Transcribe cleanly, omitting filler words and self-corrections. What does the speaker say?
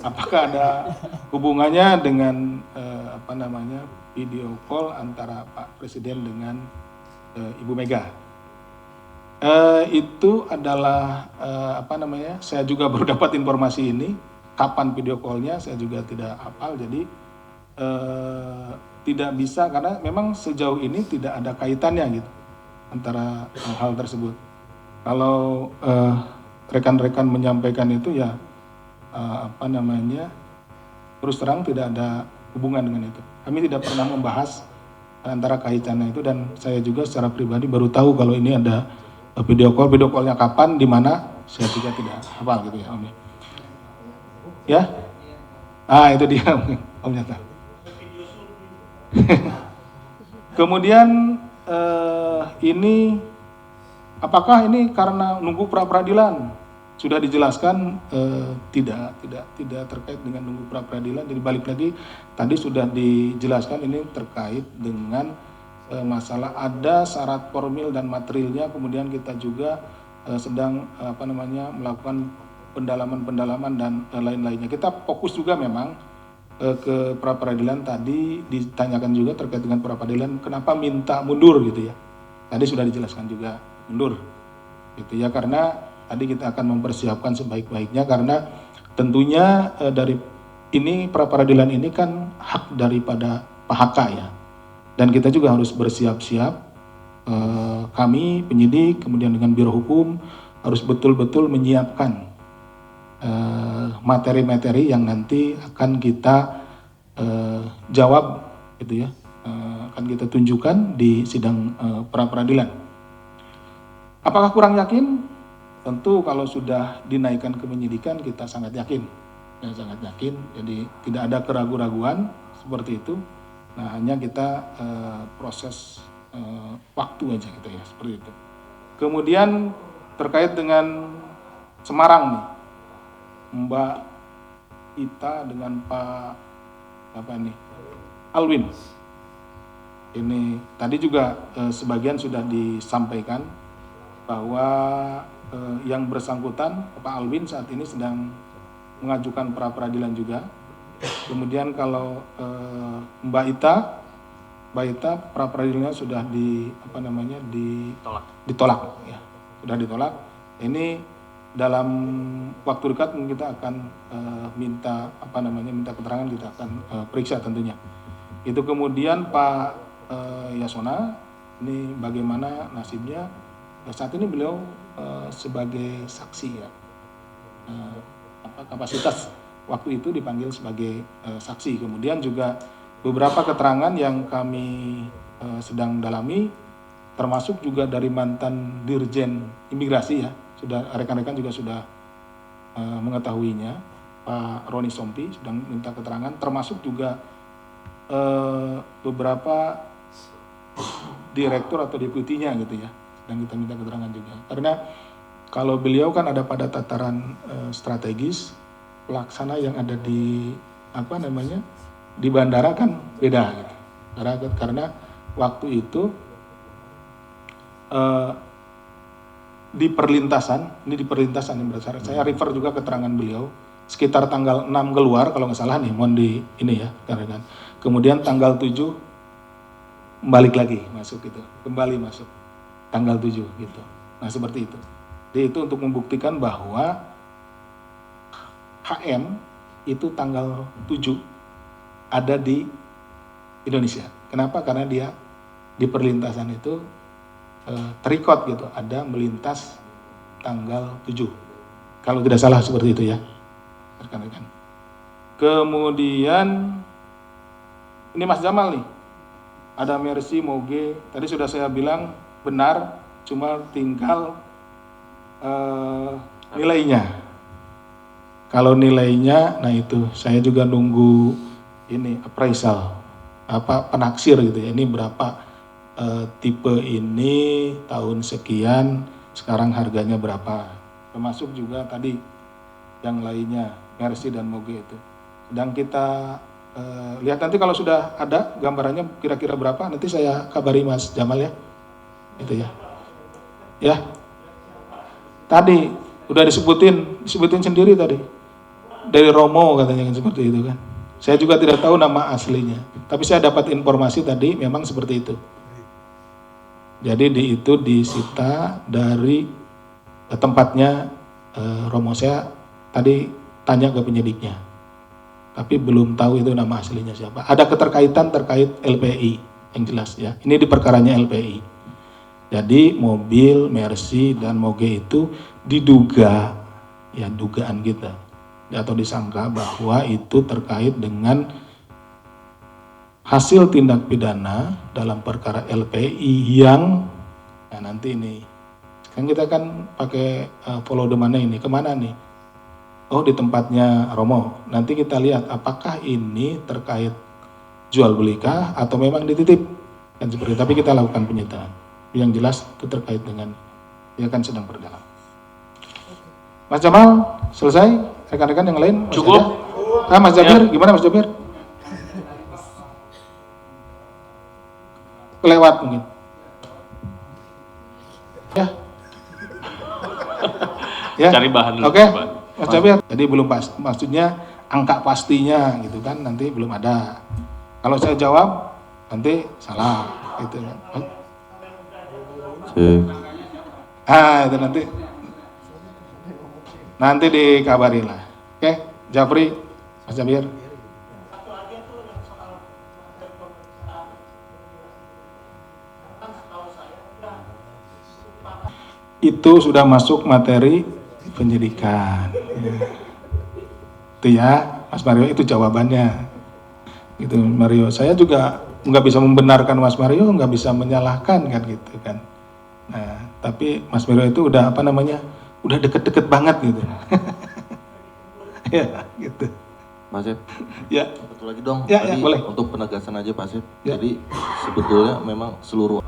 apakah ada hubungannya dengan video call antara Pak Presiden dengan Ibu Mega. Itu adalah saya juga baru dapat informasi ini, kapan video call-nya saya juga tidak hafal, jadi tidak bisa karena memang sejauh ini tidak ada kaitannya gitu antara hal tersebut. Kalau rekan-rekan menyampaikan itu ya terus terang tidak ada hubungan dengan itu. Kami tidak pernah membahas antara kaitannya itu, dan saya juga secara pribadi baru tahu kalau ini ada video call-nya kapan, di mana, saya juga tidak hafal gitu ya Om. Ya? Itu dia Om Nyata. Kemudian ini apakah ini karena nunggu pra peradilan? Sudah dijelaskan tidak terkait dengan nunggu pra peradilan. Jadi balik lagi tadi sudah dijelaskan ini terkait dengan masalah ada syarat formil dan materialnya, kemudian kita juga sedang melakukan pendalaman dan lain-lainnya. Kita fokus juga memang ke pra peradilan. Tadi ditanyakan juga terkait dengan pra peradilan kenapa minta mundur gitu ya. Tadi sudah dijelaskan juga mundur gitu ya, karena tadi kita akan mempersiapkan sebaik-baiknya, karena tentunya dari ini pra peradilan ini kan hak daripada Pak HK ya, dan kita juga harus bersiap-siap, kami penyidik kemudian dengan Biro Hukum harus betul-betul menyiapkan materi-materi yang nanti akan kita jawab gitu ya, akan kita tunjukkan di sidang pra peradilan. Apakah kurang yakin? Tentu kalau sudah dinaikkan ke penyidikan kita sangat yakin, sangat yakin. Jadi tidak ada keraguan-raguan seperti itu. Nah, hanya kita proses waktu aja gitu ya, seperti itu. Kemudian terkait dengan Semarang nih, Mbak Ita dengan Pak Alwin. Ini tadi juga sebagian sudah disampaikan bahwa yang bersangkutan Pak Alwin saat ini sedang mengajukan pra peradilan juga. Kemudian kalau Mbak Ita pra peradilannya sudah ditolak ya, sudah ditolak. Ini dalam waktu dekat kita akan minta keterangan, kita akan periksa tentunya. Itu kemudian Pak Yasona, ini bagaimana nasibnya? Saat ini beliau sebagai saksi ya, kapasitas waktu itu dipanggil sebagai saksi. Kemudian juga beberapa keterangan yang kami sedang dalami, termasuk juga dari mantan Dirjen Imigrasi ya, sudah rekan-rekan juga sudah mengetahuinya, Pak Roni Sompi sedang minta keterangan, termasuk juga beberapa direktur atau deputinya gitu ya, dan kita minta keterangan juga. Karena kalau beliau kan ada pada tataran strategis, pelaksana yang ada di di bandara kan beda gitu. Karena waktu itu di perlintasan yang berdasarkan saya refer juga keterangan beliau, sekitar tanggal 6 keluar kalau nggak salah nih, mohon di ini ya kan. Kemudian tanggal 7 balik lagi masuk gitu, kembali masuk tanggal 7 gitu. Nah seperti itu. Jadi itu untuk membuktikan bahwa HM itu tanggal 7 ada di Indonesia. Kenapa? Karena dia di perlintasan itu terikot gitu, ada melintas tanggal 7. Kalau tidak salah seperti itu ya, rekan-rekan. Kemudian ini Mas Jamal nih, ada Mercy Moge, tadi sudah saya bilang benar, cuma tinggal nilainya. Kalau nilainya, nah itu saya juga nunggu ini appraisal, penaksir gitu ya, ini berapa tipe ini tahun sekian, sekarang harganya berapa. Termasuk juga tadi yang lainnya, Mercy dan Moge itu. Sedang kita lihat nanti kalau sudah ada gambarannya kira-kira berapa, nanti saya kabari Mas Jamal ya. Itu ya. Ya. Tadi udah disebutin sendiri tadi. dari Romo katanya kan seperti itu kan. Saya juga tidak tahu nama aslinya, tapi saya dapat informasi tadi memang seperti itu. Jadi itu disita dari tempatnya Romo. Saya tadi tanya ke penyidiknya, tapi belum tahu itu nama aslinya siapa. Ada keterkaitan terkait LPI yang jelas ya. Ini di perkaranya LPI. Jadi mobil Mercy dan Moge itu diduga, ya dugaan kita, atau disangka bahwa itu terkait dengan hasil tindak pidana dalam perkara LPI yang, nah nanti ini, kan kita kan pakai follow the money ini, kemana nih? Oh di tempatnya Romo, nanti kita lihat apakah ini terkait jual belikah atau memang dititip, kan seperti itu, tapi kita lakukan penyitaan. Yang jelas itu terkait dengan, dia kan sedang berdalam. Mas Jamal, selesai? Rekan-rekan yang lain? Cukup. Mas Jabir, gimana Mas Jabir? Kelewat mungkin. Ya. Ya. Cari bahan dulu. Oke, Mas Jabir. Tadi belum pas, maksudnya angka pastinya gitu kan, nanti belum ada. Kalau saya jawab, nanti salah gitu kan. Itu nanti dikabari lah. Oke, Jafri, Mas Jabir. Itu sudah masuk materi penyidikan. Ya. Itu ya, Mas Mario, itu jawabannya. Gitu Mario. Saya juga nggak bisa membenarkan Mas Mario, nggak bisa menyalahkan kan gitu kan. Nah, tapi Mas Mario itu udah apa namanya, udah deket-deket banget gitu. Ya, gitu. Mas Sip, ya. betul lagi dong. Ya, tadi ya, boleh. Untuk penegasan aja Pak Sip. Ya. Jadi sebetulnya memang seluruh